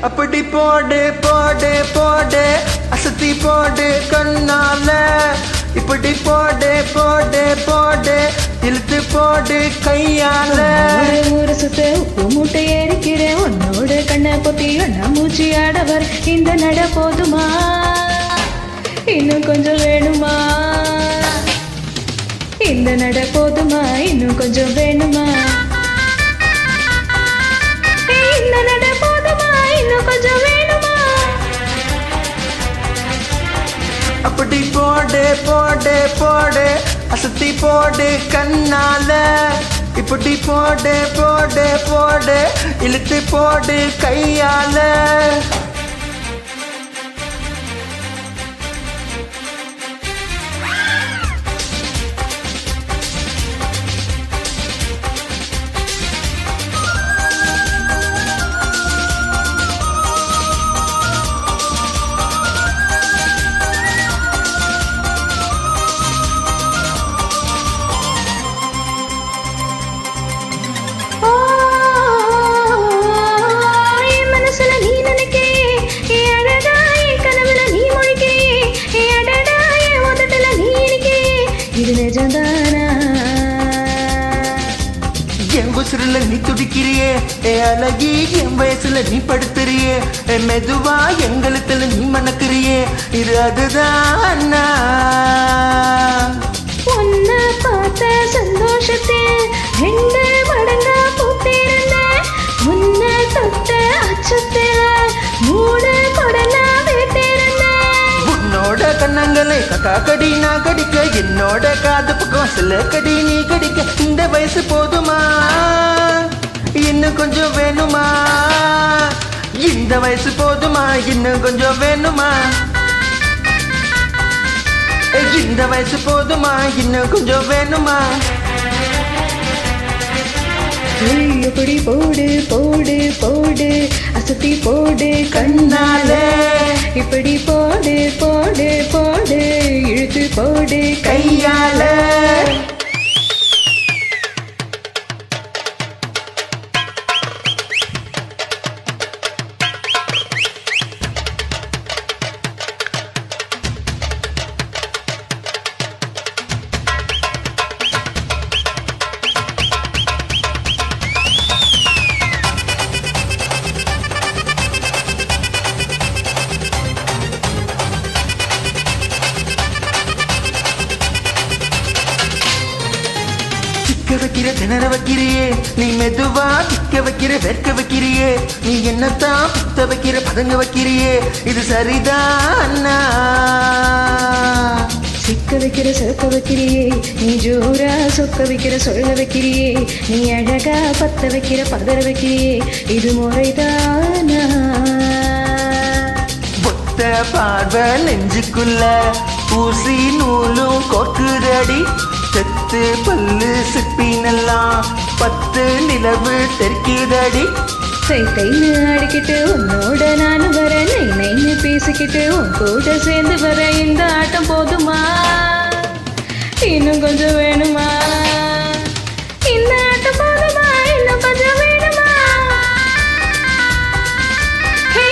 அப்படி போடு போடு போடு அசத்தி போடு கண்ணால இப்படி போடு போடு போடு இழுத்து போடு கையால ஊரு சுத்த உப்பு மூட்டை ஏறிக்கிறேன் உன்னோட கண்ணை பொத்தி ஒன்னா மூச்சு ஆடவர் இந்த நட போதுமா இன்னும் கொஞ்சம் வேணுமா இந்த நட போதுமா இன்னும் கொஞ்சம் வேணுமா இந்த நட போதுமா இன்னும் கொஞ்சம் வேணுமா அப்படி போடு போடு போடு அசத்தி போடு கண்ணால இப்படி போடு போடு போடு இழுத்து போடு கையால என் உசுருல நீ துடிக்கிறியே அழகி என் வயசுல நீ படுத்துறியே மெதுவா எங்களுக்குள்ள நீ மணக்கிறியே இது அதுதான் உன்ன பார்த்த சந்தோஷத்தில் 2 மடங்கா பூத்திருந்தேன் உன்ன தொட்ட அச்சத்தில் 3 கொடனா வேட்டிருந்தேன் உன்னோட கண்ணங்களை கக்கா கடி நான் கடிக்க என்னோட காது பக்கம் சில கடி நீ கடிக்க இந்த வயசு போதுமா இன்னும் கொஞ்சம் வேணுமா இந்த வயசு போதுமா இன்னும் கொஞ்சம் வேணுமா இந்த வயசு போதுமா இன்னும் கொஞ்சம் வேணுமா இப்படி போடு போடு போடு அசத்தி போடு கண்ணால இப்படி போடு போடு போடு இழுத்து போடு கையால வைக்கிற திணற வைக்கிறியே நீ மெதுவா திக்க வைக்கிற வெட்க வைக்கிறியே நீ என்னத்தான் புத்த வைக்கிற பதங்க வைக்கிறியே இது சரிதானா சிக்க வைக்கிற சொக்க வைக்கிறியே நீ ஜோரா சொக்க வைக்கிற சொல்ல வைக்கிறியே நீ அழகா பத்த வைக்கிற பதற வைக்கிறியே இது முறைதானா ஒத்த பார்வை நெஞ்சுக்குள்ள ஊசி நூலும் கோக்குதடி செத்து பல்லு சிப்பினெல்லாம் 10 நிலவு தெற்குதடி சைத்தைன்னு ஆடிக்கிட்டு உன்னோட நானும் வர நைன்னு பேசிக்கிட்டு உன் கூட சேர்ந்து வர இந்த ஆட்டம் போதுமா இன்னும் கொஞ்சம் வேணுமா இந்த ஆட்டம் போதுமா இன்னும் கொஞ்சம் வேணுமா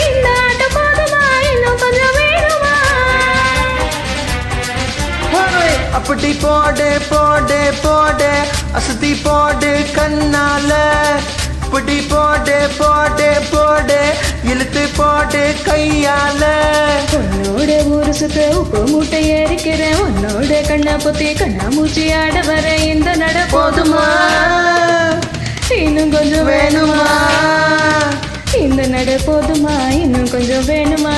இந்த ஆட்டம் போதுமா இன்னும் கொஞ்சம் வேணுமா அப்படி போடு போடு போடு அசத்தி போடு கண்ணால இப்படி போடு போடு போடு இழுத்து போடு கையால உன்னோட ஊரு சுத்த உப்பு மூட்டை ஏறிக்கிறேன் உன்னோட கண்ணா பொத்தி கண்ணா மூச்சு ஆட வர இந்த நட போதுமா இன்னும் கொஞ்சம் வேணுமா இந்த நட போதுமா இன்னும் கொஞ்சம் வேணுமா